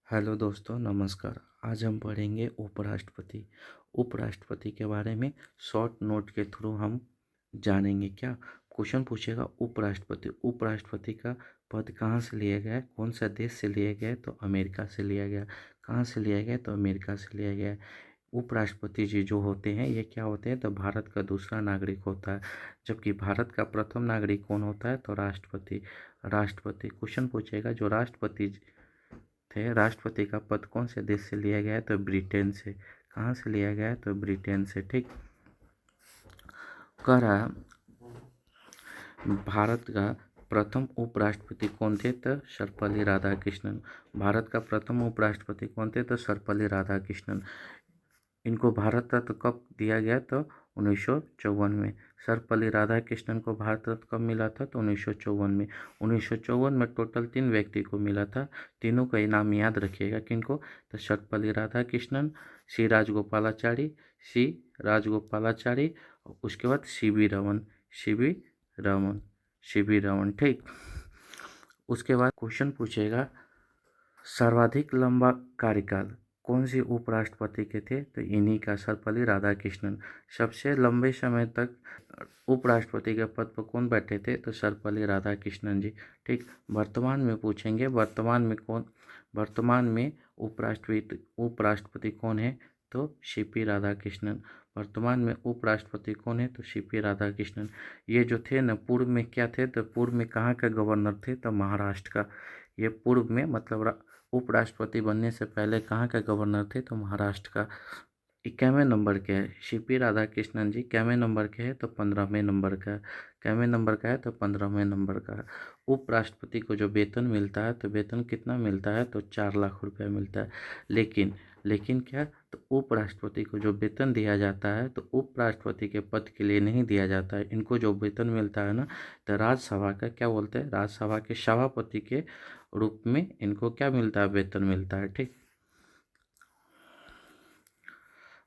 Hello दोस्तों, नमस्कार। आज हम पढ़ेंगे उपराष्ट्रपति। उपराष्ट्रपति के बारे में शॉर्ट नोट के थ्रू हम जानेंगे। क्या क्वेश्चन पूछेगा? उपराष्ट्रपति उपराष्ट्रपति का पद कहाँ से लिया गया है, कौन सा देश से लिया गया है? तो अमेरिका से लिया गया। कहाँ से लिया गया? तो अमेरिका से लिया गया है। उपराष्ट्रपति जी जो होते हैं ये क्या होते हैं? तो भारत का दूसरा नागरिक होता है। जबकि भारत का प्रथम नागरिक कौन होता है? तो राष्ट्रपति। राष्ट्रपति क्वेश्चन पूछेगा जो राष्ट्रपति थे, राष्ट्रपति का पद कौन से देश से लिया गया है? तो ब्रिटेन से। कहाँ से लिया गया है? तो ब्रिटेन से। ठीक। कह रहा भारत का प्रथम उपराष्ट्रपति कौन थे? तो सर्वपल्ली राधाकृष्णन। भारत का प्रथम उपराष्ट्रपति कौन थे? तो सर्वपल्ली राधाकृष्णन। इनको भारत रत्न कब दिया गया? तो 1954 में। सर्वपल्ली राधाकृष्णन को भारत रत्न कब मिला था? तो 1954 में। 1954 में टोटल 3 व्यक्ति को मिला था। तीनों का नाम याद रखिएगा। किनको? तो सर्वपल्ली राधाकृष्णन, सी राजगोपालाचारी, उसके बाद सी वी रमन। ठीक। उसके बाद क्वेश्चन पूछेगा सर्वाधिक लंबा कार्यकाल कौन सी उपराष्ट्रपति के थे? तो इन्हीं का, सर्वपल्ली राधाकृष्णन। सबसे लंबे समय तक उपराष्ट्रपति के पद पर कौन बैठे थे? तो सर्वपल्ली राधाकृष्णन जी। ठीक। वर्तमान में पूछेंगे वर्तमान में उपराष्ट्रपति कौन है? तो सीपी राधाकृष्णन। वर्तमान में उपराष्ट्रपति कौन है? तो सीपी राधाकृष्णन। ये जो थे न, पूर्व में क्या थे? तो पूर्व में कहाँ का गवर्नर थे? तो महाराष्ट्र का। ये पूर्व में मतलब उपराष्ट्रपति बनने से पहले कहाँ का गवर्नर थे? तो महाराष्ट्र का। 91वें नंबर के है सीपी राधाकृष्णन जी। 91वें नंबर के है? तो 15वें नंबर का। 91वें नंबर का है? तो 15वें नंबर का। उपराष्ट्रपति को जो वेतन मिलता है, तो वेतन कितना मिलता है? तो 4 लाख रुपया मिलता है। लेकिन क्या? तो उपराष्ट्रपति को जो वेतन दिया जाता है, तो उपराष्ट्रपति के पद के लिए नहीं दिया जाता है। इनको जो वेतन मिलता है ना, तो राज्यसभा का, क्या बोलते हैं, राज्यसभा के सभापति के रूप में इनको क्या मिलता है? वेतन मिलता है। ठीक।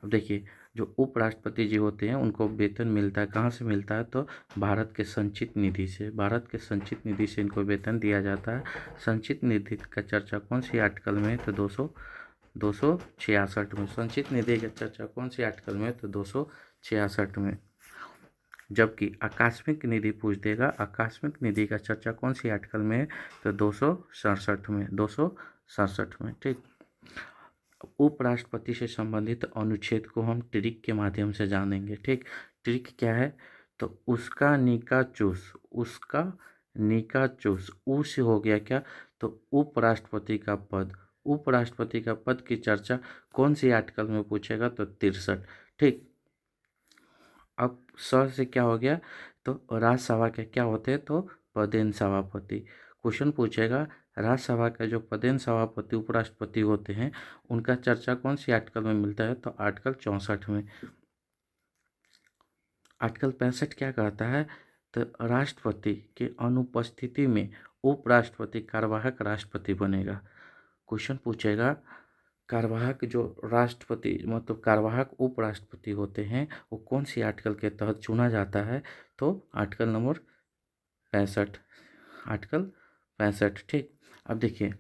अब देखिए, जो उपराष्ट्रपति जी होते हैं उनको वेतन मिलता है, कहाँ से मिलता है? तो भारत के संचित निधि से। भारत के संचित निधि से इनको वेतन दिया जाता है। संचित निधि का चर्चा कौन सी आर्टिकल में है? तो 266 में। संचित निधि का चर्चा कौन सी आर्टिकल में है? तो 266 में। जबकि आकस्मिक निधि पूछ देगा, आकस्मिक निधि का चर्चा कौन सी आर्टिकल में है? तो 267 में। 267 में। ठीक। उपराष्ट्रपति से संबंधित अनुच्छेद को हम ट्रिक के माध्यम से जानेंगे। ठीक। ट्रिक क्या है? तो उसका निका चूस ऊ से हो गया क्या? तो उपराष्ट्रपति का पद की चर्चा कौन सी आर्टिकल में पूछेगा? तो 63। ठीक। अब से क्या हो गया? तो राज्यसभा के क्या होते हैं? तो पदेन सभापति। क्वेश्चन पूछेगा राज्यसभा का जो पदेन सभापति उपराष्ट्रपति होते हैं उनका चर्चा कौन सी आर्टिकल में मिलता है? तो आर्टिकल 64 में। आर्टिकल 65 क्या कहता है? तो राष्ट्रपति के अनुपस्थिति में उपराष्ट्रपति कार्यवाहक राष्ट्रपति बनेगा। क्वेश्चन पूछेगा कार्यवाहक जो राष्ट्रपति मतलब कार्यवाहक उपराष्ट्रपति होते हैं वो कौन सी आर्टिकल के तहत चुना जाता है? तो आर्टिकल नंबर 65। आर्टिकल 65। ठीक। अब देखिए,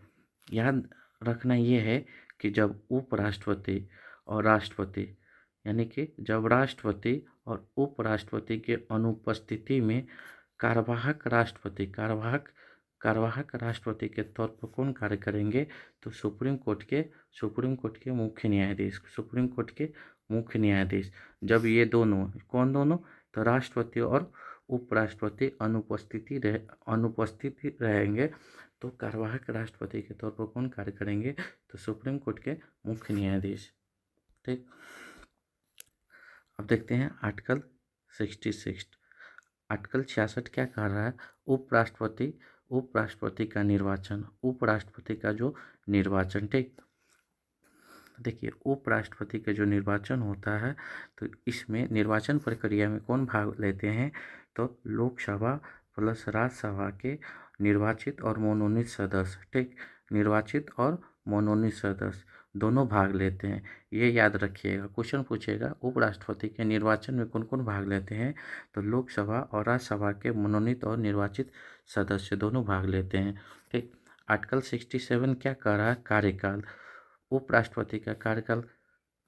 याद रखना ये है कि जब उपराष्ट्रपति और राष्ट्रपति, यानी कि जब राष्ट्रपति और उपराष्ट्रपति के अनुपस्थिति में कार्यवाहक राष्ट्रपति के तौर पर कौन कार्य करेंगे? तो सुप्रीम कोर्ट के मुख्य न्यायाधीश। जब ये दोनों, कौन दोनों? तो राष्ट्रपति और उपराष्ट्रपति अनुपस्थिति रहेंगे, तो कार्यवाहक राष्ट्रपति के तौर पर कौन कार्य करेंगे? तो सुप्रीम कोर्ट के मुख्य न्यायाधीश। ठीक। अब देखते हैं आर्टिकल 66। आर्टिकल 66 क्या कह रहा है? उपराष्ट्रपति का जो निर्वाचन। ठीक। देखिए, उपराष्ट्रपति का जो निर्वाचन होता है, तो इसमें निर्वाचन प्रक्रिया में कौन भाग लेते हैं? तो लोकसभा प्लस राज्यसभा के निर्वाचित और मनोनीत सदस्य। ठीक। निर्वाचित और मनोनीत सदस्य दोनों भाग लेते हैं। ये याद रखिएगा। क्वेश्चन पूछेगा उपराष्ट्रपति के निर्वाचन में कौन कौन भाग लेते हैं? तो लोकसभा और राज्यसभा के मनोनीत और निर्वाचित सदस्य दोनों भाग लेते हैं। ठीक। आर्टिकल 67 क्या कह रहा है? कार्यकाल। उपराष्ट्रपति का कार्यकाल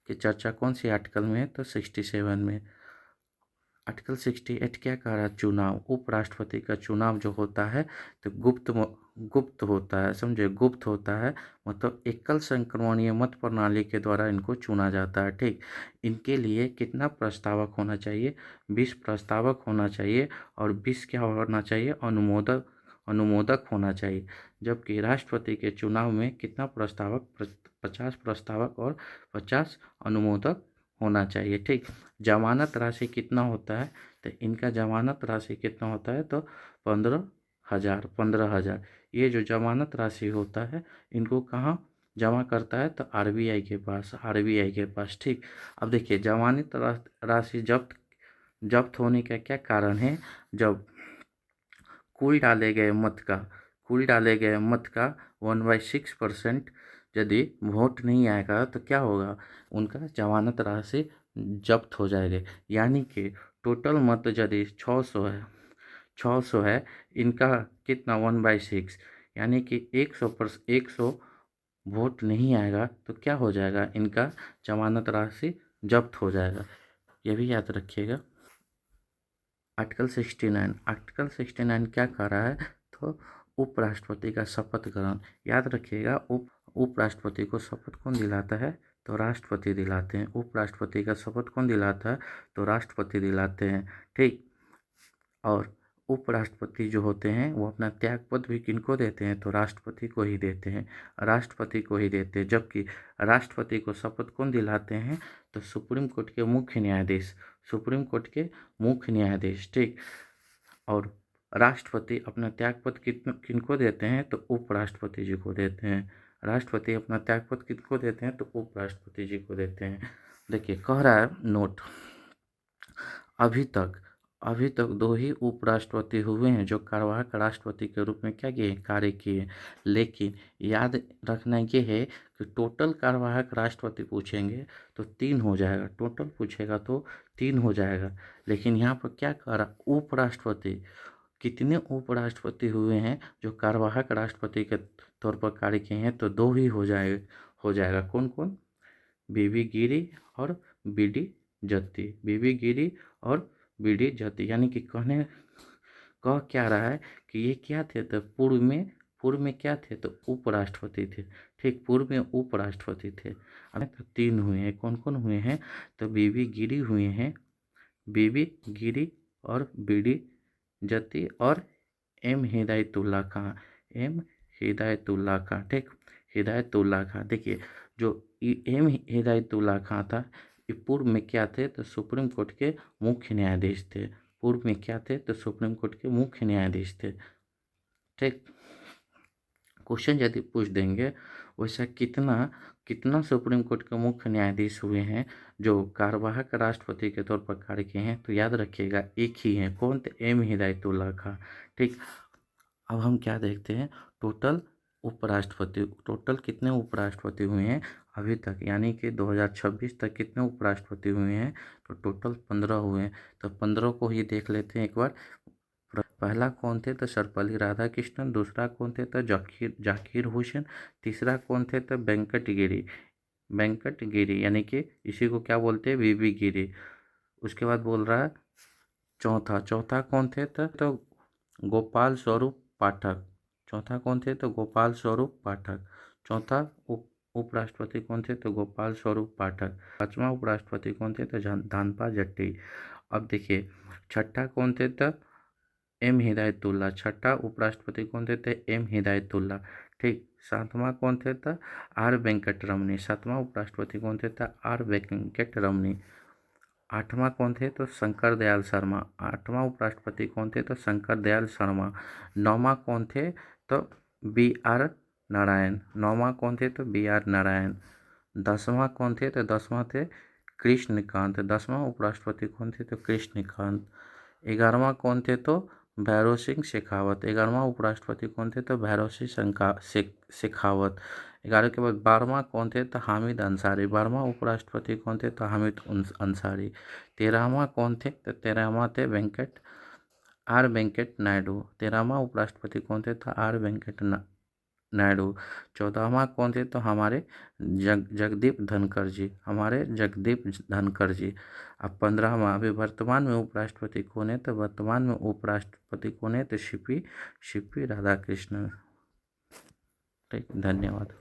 की चर्चा कौन सी आर्टिकल में है? तो 67 में। आर्टिकल 68 क्या कह रहा है? चुनाव। उपराष्ट्रपति का चुनाव जो होता है तो गुप्त होता है, समझे, गुप्त होता है, मतलब एकल संक्रमणीय मत प्रणाली के द्वारा इनको चुना जाता है। ठीक, इनके लिए कितना प्रस्तावक होना चाहिए? 20 प्रस्तावक होना चाहिए, और 20 क्या होना चाहिए? अनुमोदक होना चाहिए। जबकि राष्ट्रपति के चुनाव में कितना प्रस्तावक? 50 प्रस्तावक और 50 अनुमोदक होना चाहिए। ठीक, जमानत राशि कितना होता है? तो इनका जमानत राशि कितना होता है? तो 15,000। ये जो जमानत राशि होता है इनको कहाँ जमा करता है? तो आरबीआई के पास। ठीक, अब देखिए जमानत राशि जब्त होने का क्या कारण है? जब कुल डाले गए मत का 1/6% यदि वोट नहीं आएगा तो क्या होगा? उनका जमानत राशि जब्त हो जाएगी। यानी कि टोटल मत यदि 600 है, इनका कितना? 1/6, यानी कि 100 वोट नहीं आएगा तो क्या हो जाएगा? इनका जमानत राशि जब्त हो जाएगा। ये भी याद रखिएगा। आर्टिकल 69 क्या कर रहा है? तो उपराष्ट्रपति का शपथ ग्रहण। याद रखिएगा, उपराष्ट्रपति को शपथ कौन दिलाता है? तो राष्ट्रपति दिलाते हैं। उपराष्ट्रपति का शपथ कौन दिलाता है? तो राष्ट्रपति दिलाते हैं। ठीक, और उपराष्ट्रपति जो होते हैं वो अपना त्यागपत्र भी किनको देते हैं? तो राष्ट्रपति को ही देते हैं, जबकि राष्ट्रपति को शपथ कौन दिलाते हैं? तो सुप्रीम कोर्ट के मुख्य न्यायाधीश। ठीक, और राष्ट्रपति अपना त्यागपत्र किनको देते हैं? तो उपराष्ट्रपति जी को देते हैं। राष्ट्रपति अपना त्यागपत्र किसको देते हैं? तो उपराष्ट्रपति जी को देते हैं। देखिए कह रहा है नोट, अभी तक 2 ही उपराष्ट्रपति हुए हैं जो कार्यवाहक राष्ट्रपति के रूप में क्या किए? कार्य किए। लेकिन याद रखना ये है कि टोटल कार्यवाहक राष्ट्रपति पूछेंगे तो 3 हो जाएगा, टोटल पूछेगा तो 3 हो जाएगा। लेकिन यहाँ पर क्या कह रहा? उपराष्ट्रपति, कितने उपराष्ट्रपति हुए हैं जो कार्यवाहक राष्ट्रपति के तौर पर कार्य किए हैं? तो 2 ही हो जाएगा। कौन कौन? बीबी गिरी और बीडी जत्ती। यानी कि कह क्या रहा है कि ये क्या थे? तो पूर्व में क्या थे? तो उपराष्ट्रपति थे। ठीक, पूर्व में उपराष्ट्रपति थे। अब तो 3 हुए हैं। कौन कौन हुए हैं? तो बीबी गिरी और बीडी जत्ती और एम हिदायतुल्ला खां। ठीक, हिदायतुल्ला खां। देखिए जो एम हिदायतुल्ला खां था, ये पूर्व में क्या थे? तो सुप्रीम कोर्ट के मुख्य न्यायाधीश थे। ठीक, क्वेश्चन यदि पूछ देंगे वैसा कितना सुप्रीम कोर्ट के मुख्य न्यायाधीश हुए हैं जो कार्यवाहक राष्ट्रपति के तौर पर कार्य किए हैं? तो याद रखिएगा एक ही है। कौन थे? एम हिदायतुल्ला खां। ठीक, अब हम क्या देखते हैं? टोटल कितने उपराष्ट्रपति हुए हैं अभी तक, यानी कि 2026 तक कितने उपराष्ट्रपति हुए हैं? तो टोटल 15 हुए हैं। तो 15 को ही देख लेते हैं एक बार। पहला कौन थे? तो सर्वपल्ली राधाकृष्णन। दूसरा कौन थे? तो जाकिर हुसैन। तीसरा कौन थे? तो वेंकट गिरी, यानी कि इसी को क्या बोलते हैं? वीवी गिरी। उसके बाद बोल रहा है चौथा कौन थे? तो गोपाल स्वरूप पाठक। चौथा उपराष्ट्रपति कौन थे? तो गोपाल स्वरूप पाठक। पांचवा उपराष्ट्रपति कौन थे? तो धानपा जट्टी। अब देखिए छठा कौन थे? तो एम हिदायतुल्ला। छठा उपराष्ट्रपति कौन थे? तो एम हिदायतुल्ला। ठीक, सातवां कौन थे? तो आर वेंकटरमनी। सातवां उपराष्ट्रपति कौन थे? तो आर वेंकटरमनी। आठवां कौन थे? तो शंकर दयाल शर्मा। आठवां उपराष्ट्रपति कौन थे? तो शंकर दयाल शर्मा। नौवां कौन थे? तो बी आर नारायण। दसवां कौन थे? तो दसवां थे कृष्णकांत। दसवां उपराष्ट्रपति कौन थे? तो कृष्णकांत। 11वां कौन थे? तो भैरव सिंह शेखावत। 11वां उपराष्ट्रपति कौन थे? तो भैरव सिंह शेखावत। 11 के बाद 12वां कौन थे? तो हामिद अंसारी। 12वां उपराष्ट्रपति कौन थे? तो हामिद अंसारी। 13वां कौन थे? तो 13वां थे वेंकट नायडू। 13वां उपराष्ट्रपति कौन थे? तो आर वेंकट नायडू। 14वां कौन थे? तो हमारे जगदीप धनखड़ जी, हमारे जगदीप धनखड़ जी। अब 15वां, अभी वर्तमान में उपराष्ट्रपति कौन है? तो वर्तमान में उपराष्ट्रपति कौन है? तो सीपी राधाकृष्णन। ठीक, धन्यवाद।